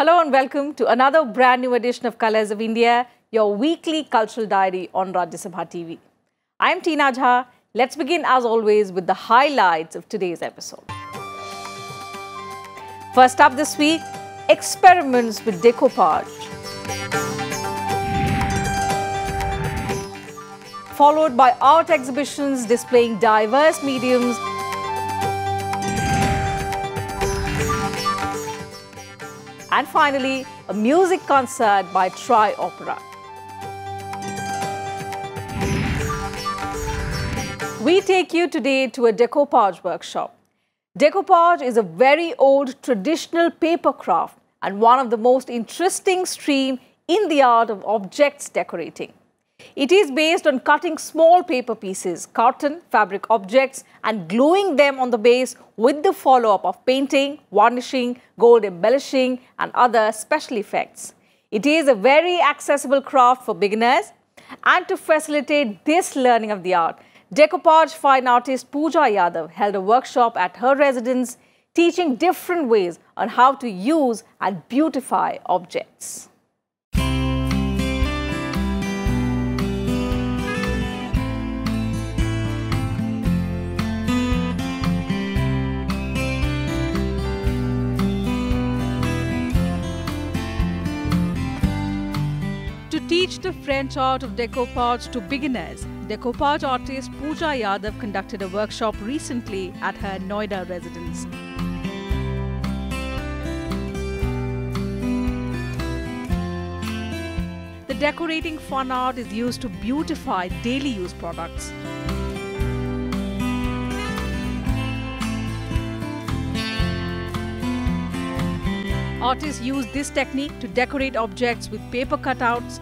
Hello and welcome to another brand new edition of Colors of India, your weekly cultural diary on Rajya Sabha TV. I'm Teena Jha. Let's begin as always with the highlights of today's episode. First up this week, experiments with decoupage. Followed by art exhibitions displaying diverse mediums. And finally, a music concert by Tri Opera. We take you today to a decoupage workshop. Decoupage is a very old traditional paper craft and one of the most interesting streams in the art of objects decorating. It is based on cutting small paper pieces, carton, fabric objects and gluing them on the base with the follow-up of painting, varnishing, gold embellishing and other special effects. It is a very accessible craft for beginners, and to facilitate this learning of the art, decoupage fine artist Teena Jha held a workshop at her residence teaching different ways on how to use and beautify objects. To teach the French art of decoupage to beginners, decoupage artist Teena Jha conducted a workshop recently at her Noida residence. The decorating fun art is used to beautify daily use products. Artists use this technique to decorate objects with paper cutouts.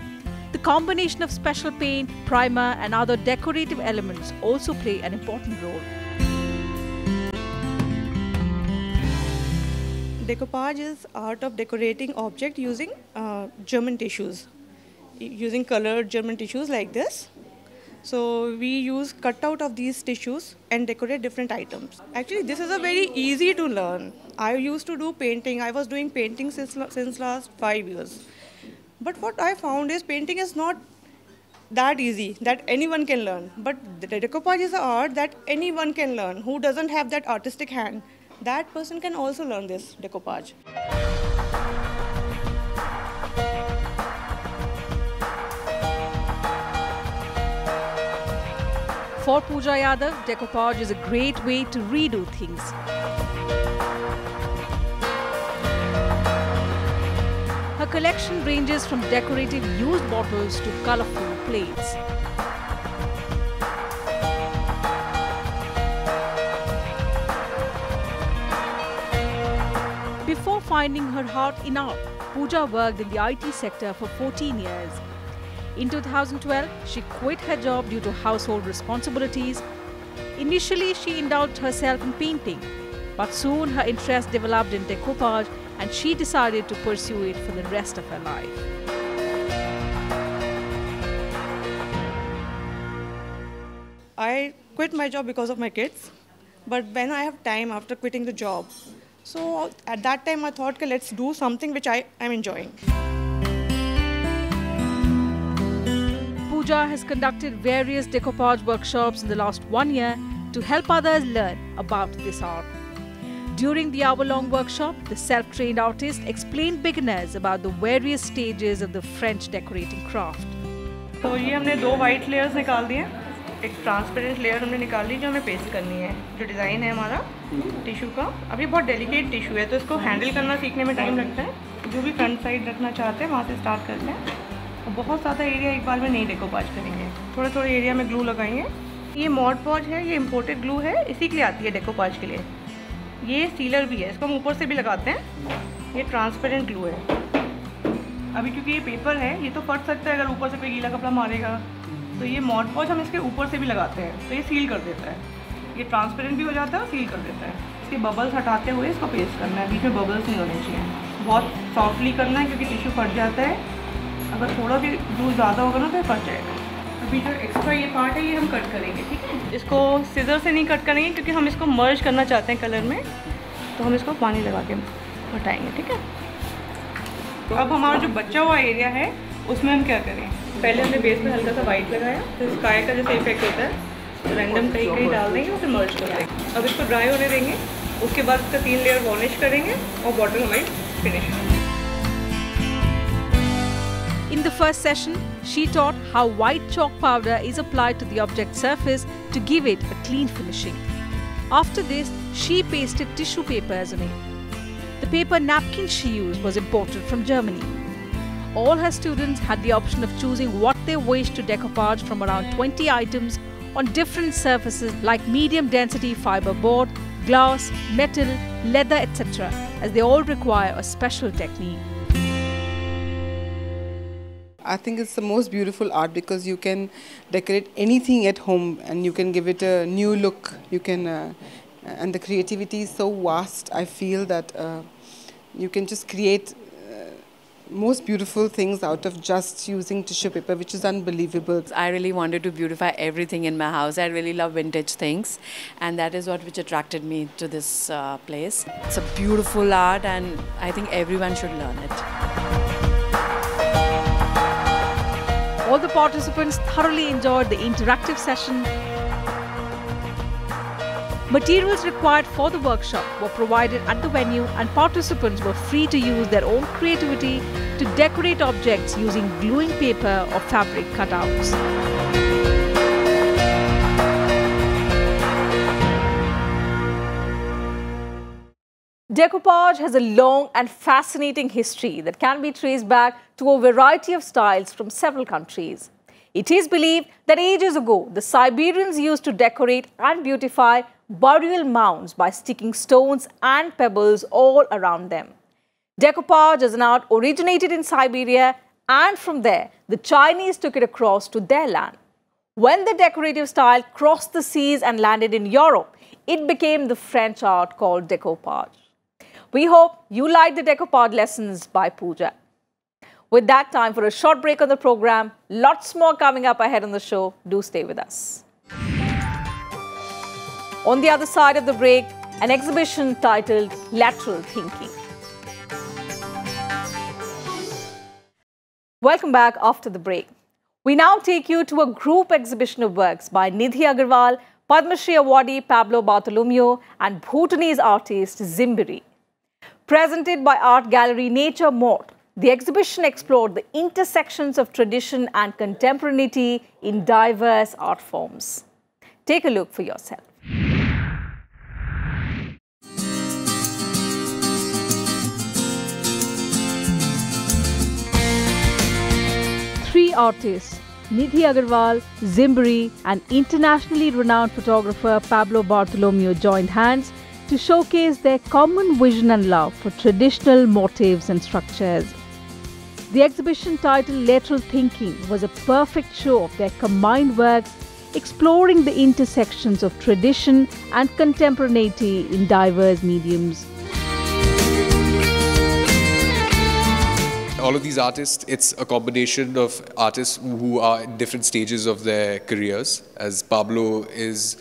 The combination of special paint, primer and other decorative elements also play an important role. Decoupage is art of decorating object using German tissues, using colored German tissues like this. So we use cutout of these tissues and decorate different items. Actually, this is a very easy to learn. I used to do painting. I was doing painting since last 5 years. But what I found is painting is not that easy, that anyone can learn. But the decoupage is an art that anyone can learn. Who doesn't have that artistic hand, that person can also learn this decoupage. For Teena Jha, decoupage is a great way to redo things. Her collection ranges from decorative used bottles to colorful plates. Before finding her heart in art, Teena worked in the IT sector for 14 years. In 2012, she quit her job due to household responsibilities. Initially, she indulged herself in painting, but soon her interest developed in decoupage and she decided to pursue it for the rest of her life. I quit my job because of my kids, but when I have time after quitting the job, so at that time I thought, okay, let's do something which I am enjoying. Teena has conducted various decoupage workshops in the last 1 year to help others learn about this art. During the hour-long workshop, the self-trained artist explained beginners about the various stages of the French decorating craft. तो ये हमने 2 white layers निकाल दिए, एक transparent layer हमने निकाल ली जो हमें पेस्ट करनी है. जो डिज़ाइन है हमारा टिश्यू का, अब ये बहुत डेलिकेट टिश्यू है तो इसको हैंडल करना सीखने में टाइम लगता है. जो भी फ्रंट साइड रखना चाहते हैं वहाँ से स्टार्ट करते हैं. बहुत ज़्यादा एरिया एक बार में नहीं डेकोपाज करेंगे, थोड़े थोड़े एरिया में ग्लू लगाएंगे. ये मॉड पॉज है, ये इम्पोर्टेड ग्लू है, इसी के लिए आती है डेकोपाज के लिए. ये सीलर भी है, इसको हम ऊपर से भी लगाते हैं. ये ट्रांसपेरेंट ग्लू है. अभी क्योंकि ये पेपर है, ये तो फट सकता है अगर ऊपर से कोई गीला कपड़ा मारेगा, तो ये मॉड पॉज हम इसके ऊपर से भी लगाते हैं तो ये सील कर देता है. ये ट्रांसपेरेंट भी हो जाता है और सील कर देता है. इसके बबल्स हटाते हुए इसको पेस्ट करना है, बीच में बबल्स नहीं होने चाहिए. बहुत सॉफ्टली करना है क्योंकि टिश्यू फट जाता है. अगर थोड़ा भी ग्लू ज़्यादा होगा ना तो फट जाएगा. अभी जो एक्स्ट्रा ये पार्ट है ये हम कट करेंगे, ठीक है. इसको सीजर से नहीं कट करेंगे क्योंकि हम इसको मर्ज करना चाहते हैं कलर में, तो हम इसको पानी लगा के हटाएंगे, ठीक है. तो अब हमारा जो बचा हुआ एरिया है उसमें हम क्या करें, पहले हमने बेस पे हल्का सा वाइट लगाया, फिर स्काई का जैसे इफेक्ट होता है रैंडम कहीं कहीं डाल देंगे और फिर मर्ज कर देंगे। अब इसको ड्राई होने देंगे, उसके बाद इसका 3 लेयर वॉर्निश करेंगे और बॉटल हमारी फिनिश है। In the first session, she taught how white chalk powder is applied to the object surface to give it a clean finishing. After this, she pasted tissue papers on it. The paper napkin she used was imported from Germany. All her students had the option of choosing what they wished to decoupage from around 20 items on different surfaces like medium density fiber board, glass, metal, leather, etc., as they all require a special technique. I think it's the most beautiful art because you can decorate anything at home and you can give it a new look. You can, and the creativity is so vast. I feel that you can just create most beautiful things out of just using tissue paper, which is unbelievable. I really wanted to beautify everything in my house. I really love vintage things, and that is what which attracted me to this place. It's a beautiful art, and I think everyone should learn it. All the participants thoroughly enjoyed the interactive session. Materials required for the workshop were provided at the venue, and participants were free to use their own creativity to decorate objects using gluing paper or fabric cutouts. Decoupage has a long and fascinating history that can be traced back to a variety of styles from several countries. It is believed that ages ago, the Siberians used to decorate and beautify burial mounds by sticking stones and pebbles all around them. Decoupage as an art originated in Siberia, and from there, the Chinese took it across to their land. When the decorative style crossed the seas and landed in Europe, it became the French art called decoupage. We hope you liked the decoupage lessons by Pooja. With that, time for a short break on the program. Lots more coming up ahead on the show. Do stay with us. On the other side of the break, an exhibition titled Lateral Thinking. Welcome back after the break. We now take you to a group exhibition of works by Nidhi Agarwal, Padma Shri awardee Pablo Bartolomeo, and Bhutanese artist Zimbiri. Presented by Art Gallery Nature Mort, the exhibition explored the intersections of tradition and contemporaneity in diverse art forms. Take a look for yourself. Three artists, Nidhi Agarwal, Zimbiri, and internationally renowned photographer Pablo Bartolomeo joined hands to showcase their common vision and love for traditional motifs and structures. The exhibition titled Lateral Thinking was a perfect show of their combined works, exploring the intersections of tradition and contemporaneity in diverse mediums. All of these artists, it's a combination of artists who are in different stages of their careers. As Pablo is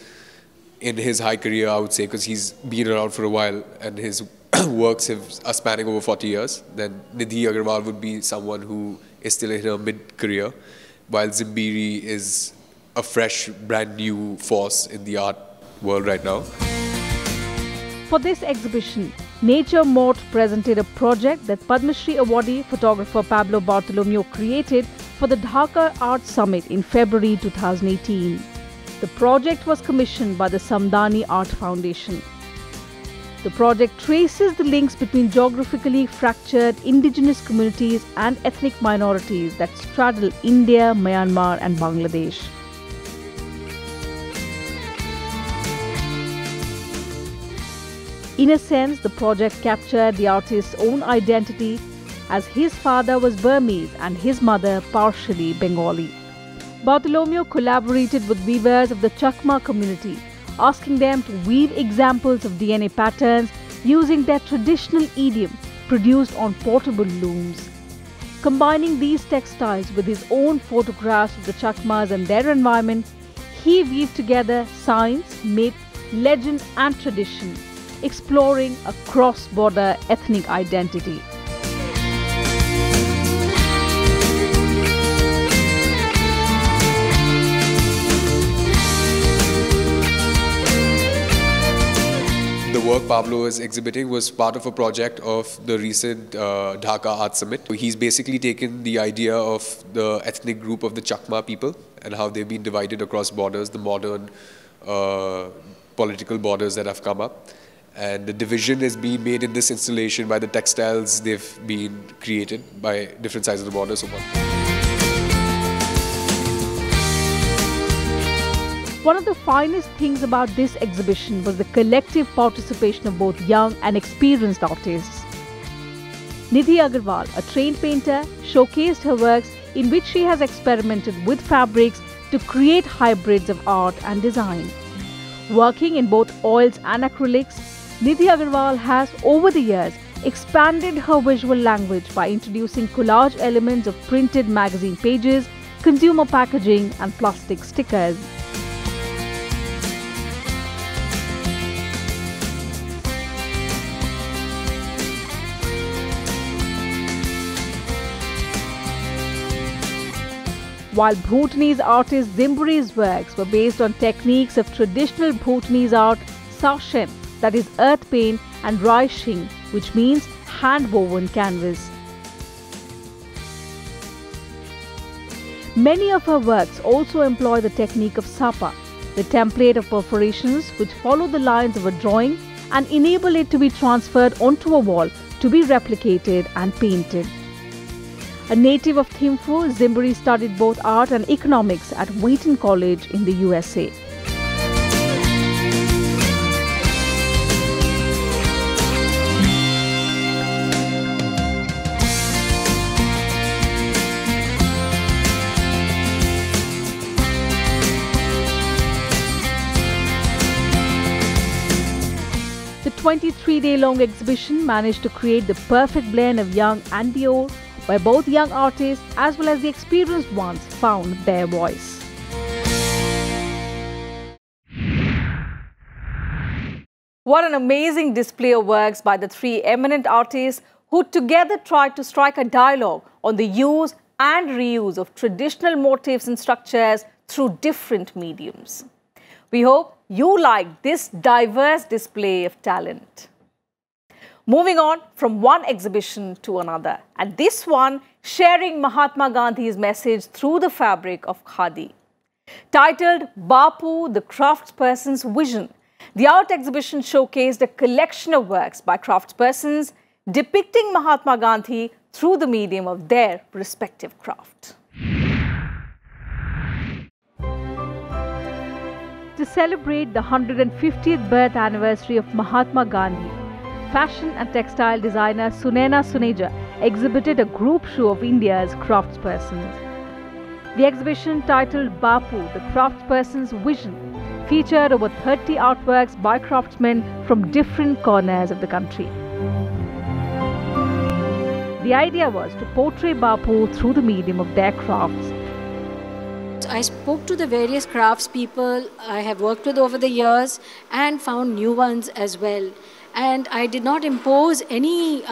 in his high career, I would say, because he's been around for a while and his works are spanning over 40 years. Then Nidhi Agarwal would be someone who is still in her mid-career, while Zimbiri is a fresh, brand new force in the art world right now. For this exhibition, Nature Mort presented a project that Padma Shri awardee photographer Pablo Bartolomeo created for the Dhaka Art Summit in February 2018. The project was commissioned by the Samdani Art Foundation. The project traces the links between geographically fractured indigenous communities and ethnic minorities that straddle India, Myanmar and Bangladesh. In a sense, the project captured the artist's own identity, as his father was Burmese and his mother partially Bengali. Bartolomeo collaborated with weavers of the Chakma community, asking them to weave examples of DNA patterns using their traditional idiom produced on portable looms. Combining these textiles with his own photographs of the Chakmas and their environment, he weaved together science, myth, legend and tradition, exploring a cross-border ethnic identity. The work Pablo is exhibiting was part of a project of the recent Dhaka Art Summit. He's basically taken the idea of the ethnic group of the Chakma people and how they've been divided across borders, the modern political borders that have come up. And the division is being made in this installation by the textiles they've been created by different sides of the border. One of the finest things about this exhibition was the collective participation of both young and experienced artists. Nidhi Agarwal, a trained painter, showcased her works in which she has experimented with fabrics to create hybrids of art and design. Working in both oils and acrylics, Nidhi Agarwal has, over the years, expanded her visual language by introducing collage elements of printed magazine pages, consumer packaging and plastic stickers. While Bhutanese artist Zimburi's works were based on techniques of traditional Bhutanese art, Sashen, that is earth paint, and Raishing, which means hand-woven canvas. Many of her works also employ the technique of Sapa, the template of perforations which follow the lines of a drawing and enable it to be transferred onto a wall to be replicated and painted. A native of Thimphu, Zimburi studied both art and economics at Wheaton College in the USA. The 23-day-long exhibition managed to create the perfect blend of young and the old, where both young artists as well as the experienced ones found their voice. What an amazing display of works by the three eminent artists who together tried to strike a dialogue on the use and reuse of traditional motifs and structures through different mediums. We hope you like this diverse display of talent. Moving on from one exhibition to another, and this one sharing Mahatma Gandhi's message through the fabric of khadi. Titled Bapu, the Craftsperson's Vision, the art exhibition showcased a collection of works by craftspersons depicting Mahatma Gandhi through the medium of their respective craft. To celebrate the 150th birth anniversary of Mahatma Gandhi, fashion and textile designer Teena Jha exhibited a group show of India's craftspersons. The exhibition, titled Bapu, the Craftsperson's Vision, featured over 30 artworks by craftsmen from different corners of the country. The idea was to portray Bapu through the medium of their crafts. I spoke to the various craftspeople I have worked with over the years and found new ones as well. And I did not impose any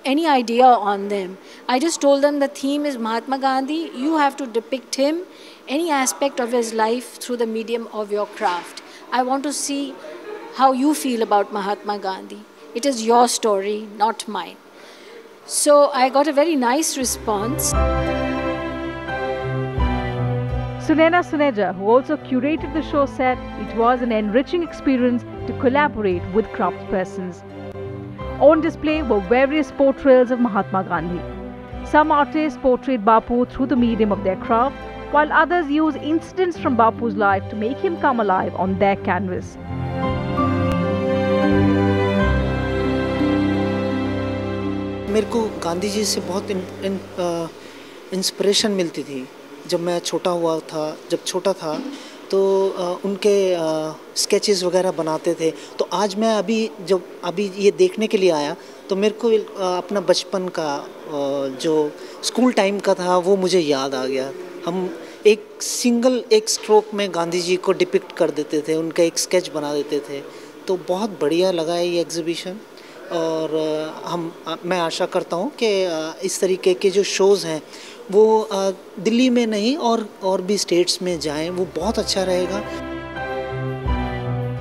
idea on them. I just told them the theme is Mahatma Gandhi. You have to depict him, any aspect of his life through the medium of your craft. I want to see how you feel about Mahatma Gandhi. It is your story, not mine. So I got a very nice response. Teena Jha, who also curated the show, said it was an enriching experience to collaborate with craftspersons. On display were various portrayals of Mahatma Gandhi. Some artists portrayed Bapu through the medium of their craft, while others used incidents from Bapu's life to make him come alive on their canvas. मेरे को गांधी जी से बहुत inspiration मिलती थी जब मैं छोटा था तो उनके स्केचेस वगैरह बनाते थे। तो आज मैं अभी ये देखने के लिए आया तो मेरे को अपना बचपन का जो स्कूल टाइम का था वो मुझे याद आ गया। हम एक स्ट्रोक में गांधी जी को डिपिक्ट कर देते थे, उनका एक स्केच बना देते थे। तो बहुत बढ़िया लगा है ये एग्जीबिशन और मैं आशा करता हूँ कि इस तरीके के जो शोज़ हैं वो दिल्ली में नहीं और भी स्टेट्स में जाएं, वो बहुत अच्छा रहेगा।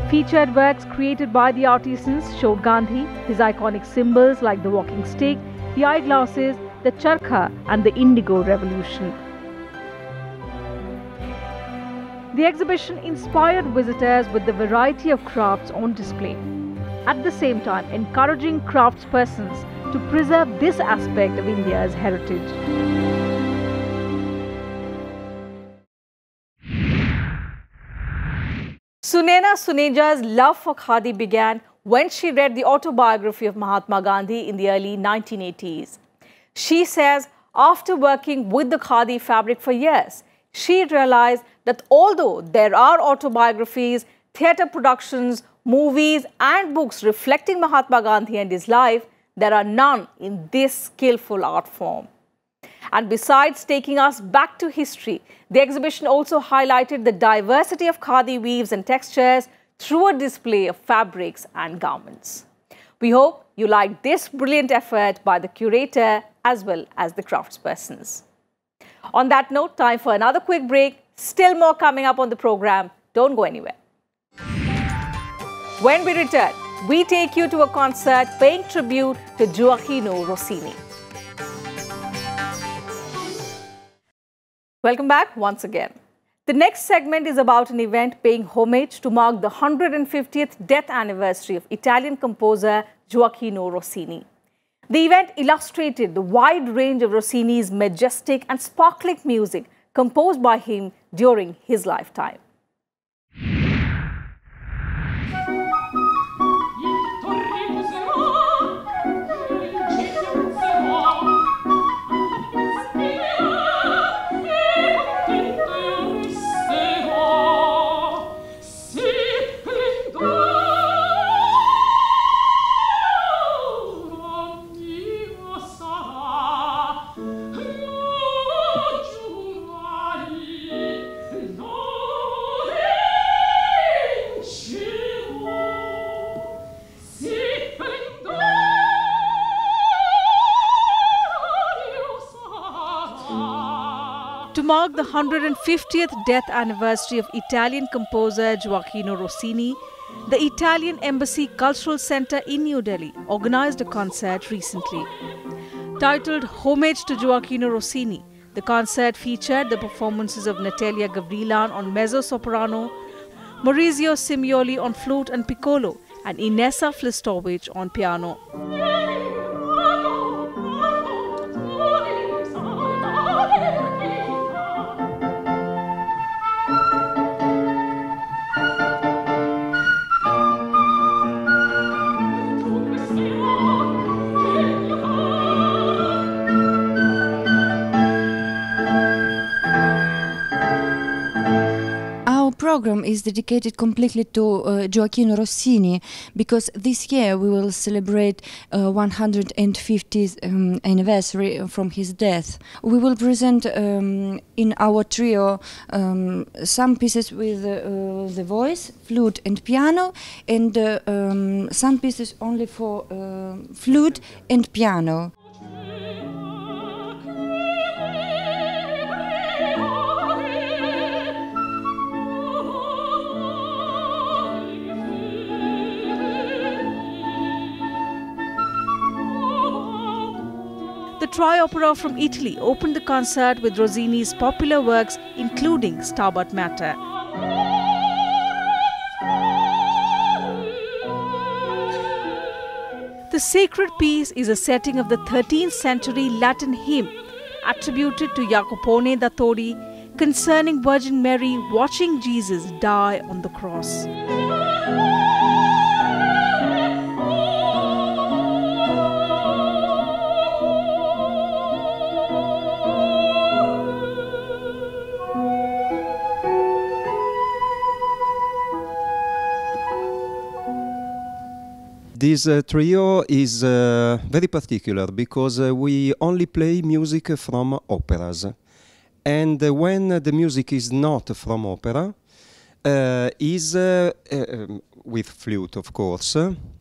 Featured works created by the artisans showed Gandhi, his iconic symbols like the walking stick, the eyeglasses, the charkha and the indigo revolution. The exhibition inspired visitors with the variety of crafts on display, at the same time encouraging craftspersons to preserve this aspect of India's heritage. Suneja's love for khadi began when she read the autobiography of Mahatma Gandhi in the early 1980s. She says after working with the khadi fabric for years, she realized that although there are autobiographies, theatre productions, movies and books reflecting Mahatma Gandhi and his life, there are none in this skillful art form. And besides taking us back to history, the exhibition also highlighted the diversity of khadi weaves and textures through a display of fabrics and garments. We hope you liked this brilliant effort by the curator as well as the craftspersons. On that note, time for another quick break. Still more coming up on the program. Don't go anywhere. When we return, we take you to a concert paying tribute to Gioacchino Rossini. Welcome back once again. The next segment is about an event paying homage to mark the 150th death anniversary of Italian composer Gioacchino Rossini. The event illustrated the wide range of Rossini's majestic and sparkling music composed by him during his lifetime. To mark the 150th death anniversary of Italian composer Gioacchino Rossini, the Italian Embassy Cultural Center in New Delhi organized a concert recently. Titled Homage to Gioacchino Rossini, the concert featured the performances of Natalia Gavrilan on mezzo-soprano, Maurizio Simioli on flute and piccolo, and Inessa Flistovich on piano. Program is dedicated completely to Gioacchino Rossini, because this year we will celebrate 150th anniversary from his death. We will present in our trio some pieces with the voice, flute and piano, and some pieces only for flute and piano. The Tri-Opera from Italy opened the concert with Rossini's popular works, including Stabat Mater. The sacred piece is a setting of the 13th century Latin hymn attributed to Jacopone da Todi concerning Virgin Mary watching Jesus die on the cross. This trio is very particular because we only play music from operas. And when the music is not from opera, is with flute, of course,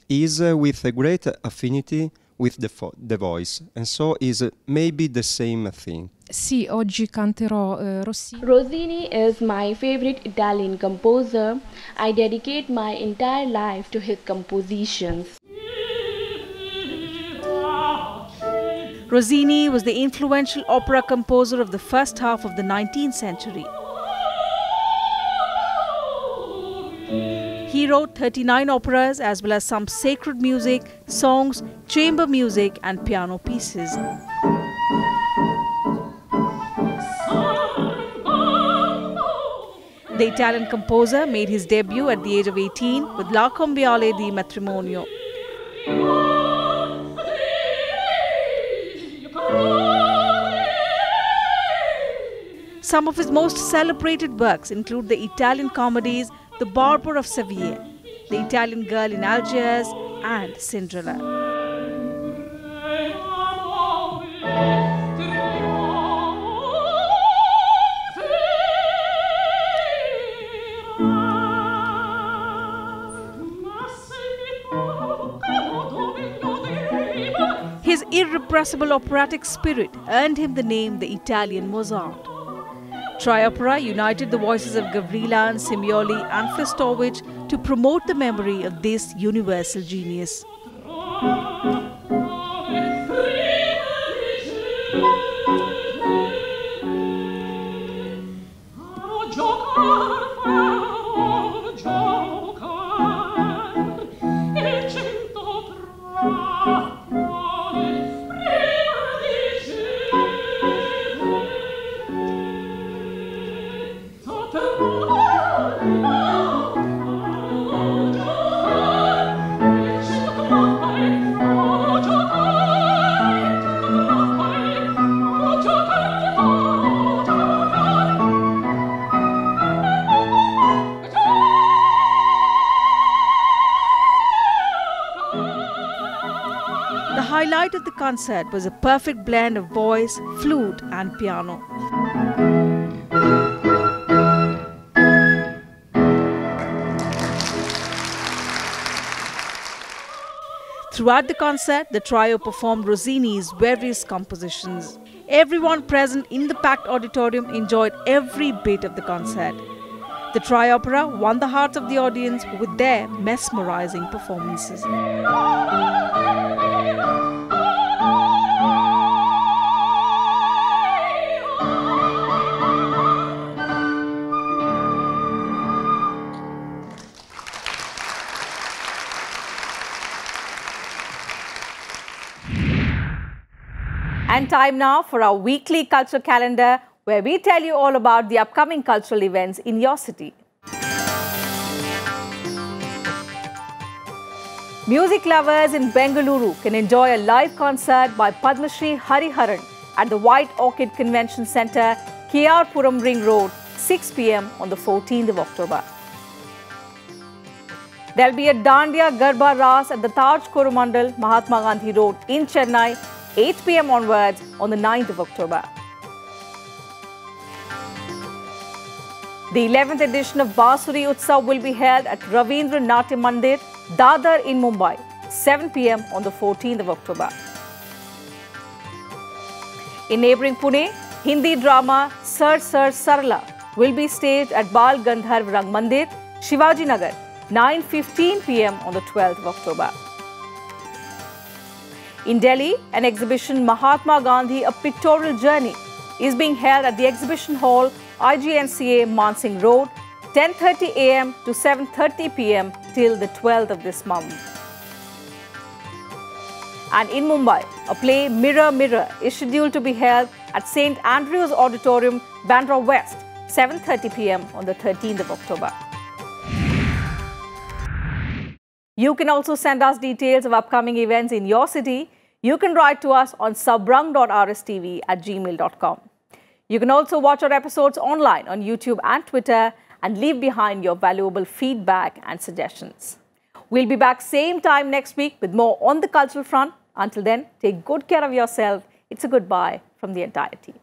is with a great affinity with the voice. And so is maybe the same thing. Sì, oggi canterò Rossini. Rossini is my favorite Italian composer. I dedicate my entire life to his compositions. Rossini was the influential opera composer of the first half of the 19th century. He wrote 39 operas as well as some sacred music, songs, chamber music and piano pieces. The Italian composer made his debut at the age of 18 with La Combiale di Matrimonio. Some of his most celebrated works include the Italian comedies The Barber of Seville, The Italian Girl in Algiers and Cinderella. His irrepressible operatic spirit earned him the name the Italian Mozart. Triopera united the voices of Gavrila, Simioli and Festovich to promote the memory of this universal genius. The highlight of the concert was a perfect blend of voice, flute and piano. Throughout the concert, the trio performed Rossini's various compositions. Everyone present in the packed auditorium enjoyed every bit of the concert. The Triopera won the hearts of the audience with their mesmerizing performances. And time now for our weekly cultural calendar, where we tell you all about the upcoming cultural events in your city. Music lovers in Bengaluru can enjoy a live concert by Padma Shri Hariharan at the White Orchid Convention Centre, KR Puram Ring Road, 6 p.m. on the 14th of October. There will be a Dandiya Garba Ras at the Taj Coromandel, Mahatma Gandhi Road in Chennai, 8 p.m. onwards on the 9th of October. The 11th edition of Basuri Utsav will be held at Ravindra Natya Mandir, Dadar in Mumbai, 7 p.m. on the 14th of October. In neighbouring Pune, Hindi drama Sar Sar Sarla will be staged at Bal Gandharv Rang Mandir, Shivaji Nagar, 9:15 p.m. on the 12th of October. In Delhi, an exhibition Mahatma Gandhi, A Pictorial Journey is being held at the Exhibition Hall, IGNCA, Mansingh Road, 10:30 a.m. to 7:30 p.m. till the 12th of this month. And in Mumbai, a play Mirror Mirror is scheduled to be held at St. Andrew's Auditorium, Bandra West, 7:30 p.m. on the 13th of October. You can also send us details of upcoming events in your city. You can write to us on sabrang.rstv@gmail.com. You can also watch our episodes online on YouTube and Twitter and leave behind your valuable feedback and suggestions. We'll be back same time next week with more on the cultural front. Until then, take good care of yourself. It's a goodbye from the entire team.